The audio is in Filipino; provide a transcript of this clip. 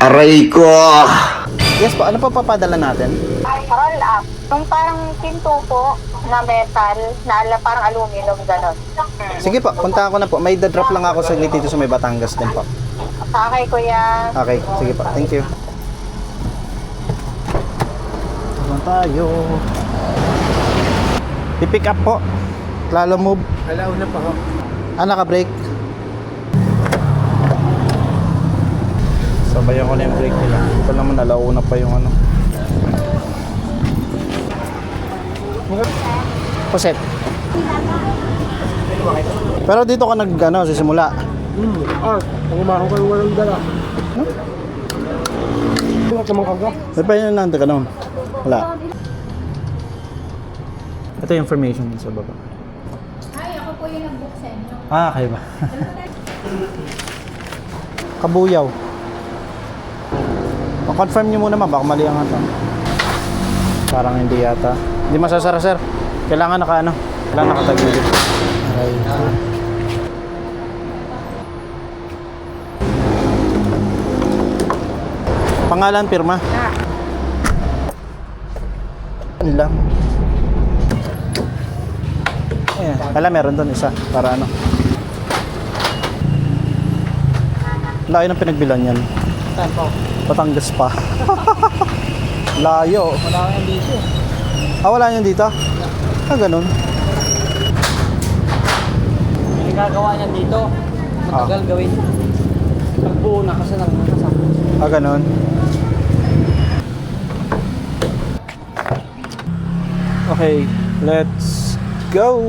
Aray ko! Yes po, ano pa papadala natin? Roll up. Yung parang pinto po na metal, na parang aluminum, gano'n. Sige po, punta ako na po. May drop lang ako saglit dito sa may Batangas din po. Okay, kuya. Okay, sige po. Thank you. Saan tayo? I-pick up po. Lalo move. Alauna pa ho. Naka-brake. Sabayan ko na yung brake nila. Ito naman, alauna pa yung ano. Puset. Pero dito ka sisimula. Pangumahan ko yung walang dala. Hindi ka naman kaga. May pa yun nante ka noon? Wala. Ito yung information sa baba. Ay, ako po yung nag-book sa inyo. Okay ba? Kabuyaw. Pa-confirm nyo muna baka mali ang ato. Parang hindi yata. Hindi masasara sir. Kailangan kailangan nakatagilid. Aray. Pangalan, pirma. Ano lang. Ayan. Meron doon isa. Para ano. Layo ng pinagbilan yan. Saan po? Batangas pa. Layo. Wala ka yan dito. Wala niyan dito? Ganun. Yung gagawa niyan dito, matagal gawin. Pagbuo na kasi nakasama. Ganun. Okay, let's go.